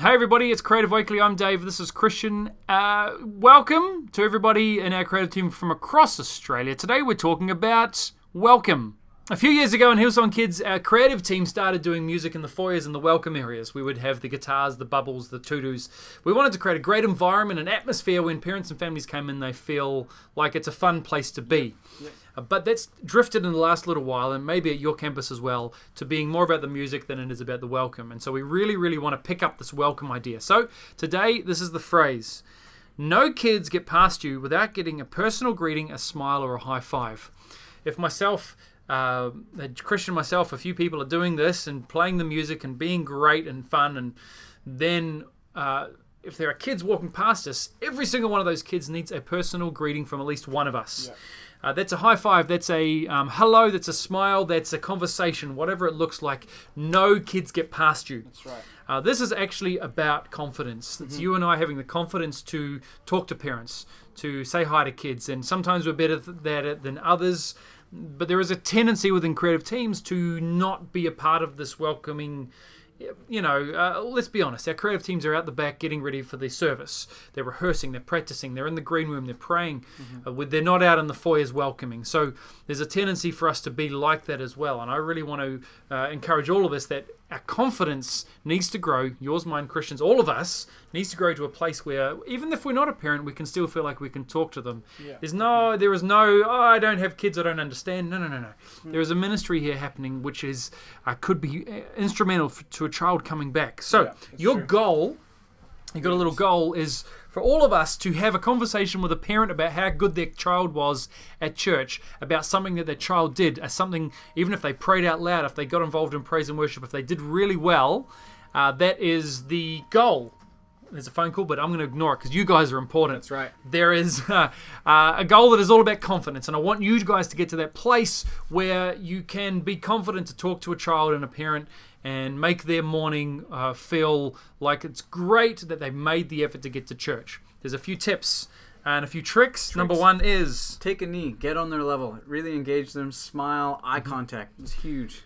Hey everybody, it's Creative Weekly. I'm Dave. This is Christian. Welcome to everybody in our creative team from across Australia. Today we're talking about welcome. A few years ago in Hillsong Kids, our creative team started doing music in the foyers and the welcome areas. We would have the guitars, the bubbles, the to-dos. We wanted to create a great environment, an atmosphere when parents and families come in, they feel like it's a fun place to be. But that's drifted in the last little while, and maybe at your campus as well, to being more about the music than it is about the welcome. And so we really want to pick up this welcome idea. So today, this is the phrase: no kids get past you without getting a personal greeting, a smile, or a high five. If myself, Christian, myself, a few people are doing this and playing the music and being great and fun, and then if there are kids walking past us, every single one of those kids needs a personal greeting from at least one of us. Yeah. That's a high five, that's a hello, that's a smile, that's a conversation, whatever it looks like. No kids get past you. That's right. This is actually about confidence. It's you and I having the confidence to talk to parents, to say hi to kids, and sometimes we're better at that than others. But there is a tendency within creative teams to not be a part of this welcoming. Let's be honest, our creative teams are out the back getting ready for their service. They're rehearsing, they're practicing, they're in the green room, they're praying. They're not out in the foyers welcoming. So there's a tendency for us to be like that as well. And I really want to encourage all of us that our confidence needs to grow. Yours, mine, Christians, all of us needs to grow to a place where even if we're not a parent, we can still feel like we can talk to them. Yeah. There is no, oh, I don't have kids, I don't understand. No. There is a ministry here happening which is could be instrumental to a child coming back. So your goal, you've got a little goal, is for all of us to have a conversation with a parent about how good their child was at church, about something that their child did, something, even if they prayed out loud, if they got involved in praise and worship, if they did really well, that is the goal. There's a phone call, but I'm going to ignore it because you guys are important. That's right. There is a goal that is all about confidence, and I want you guys to get to that place where you can be confident to talk to a child and a parent and make their morning feel like it's great that they made the effort to get to church. There's a few tips and a few tricks. Number one is take a knee, get on their level, really engage them, smile, eye contact. It's huge.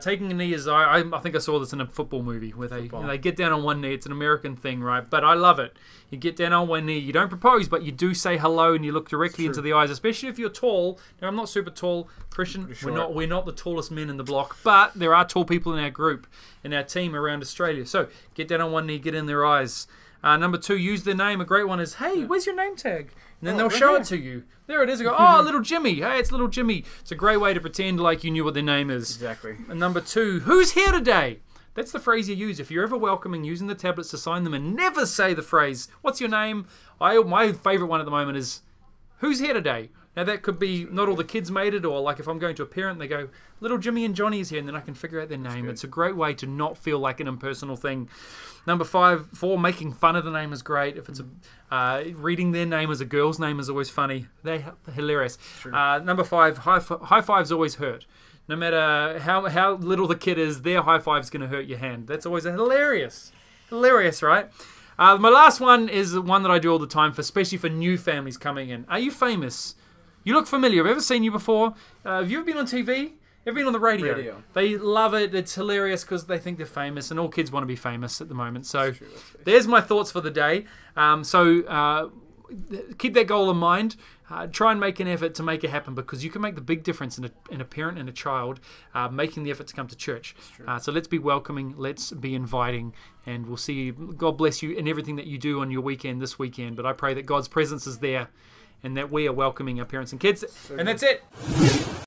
Taking a knee is, I think I saw this in a football movie where they get down on one knee. It's an American thing, right? But I love it. You get down on one knee. You don't propose, but you do say hello and you look directly into the eyes, especially if you're tall. Now, I'm not super tall, Christian. We're not the tallest men in the block, but there are tall people in our group, in our team around Australia. So get down on one knee, get in their eyes. Number two, use their name. A great one is, hey, where's your name tag? And then they'll show it to you. There it is. You go, oh, little Jimmy. Hey, it's little Jimmy. It's a great way to pretend like you knew what their name is. Exactly. And number two, who's here today? That's the phrase you use. If you're ever welcoming, using the tablets to sign them, and never say the phrase, what's your name? My favourite one at the moment is, who's here today? Now that could be not all the kids made it, or like if I'm going to a parent, they go, little Jimmy and Johnny is here, and then I can figure out their name. It's a great way to not feel like an impersonal thing. Number four, making fun of the name is great. If it's reading their name as a girl's name is always funny. They're hilarious. Number five, high fives always hurt. No matter how little the kid is, their high five's going to hurt your hand. That's always hilarious, right? My last one is one that I do all the time, especially for new families coming in. Are you famous? You look familiar. Have I ever seen you before? Have you ever been on TV? Ever been on the radio? They love it. It's hilarious because they think they're famous, and all kids want to be famous at the moment. So there's my thoughts for the day. Keep that goal in mind. Try and make an effort to make it happen, because you can make the big difference in a parent and a child making the effort to come to church. So let's be welcoming. Let's be inviting. And we'll see you. God bless you in everything that you do on your weekend this weekend. But I pray that God's presence is there, and that we are welcoming our parents and kids. And that's it.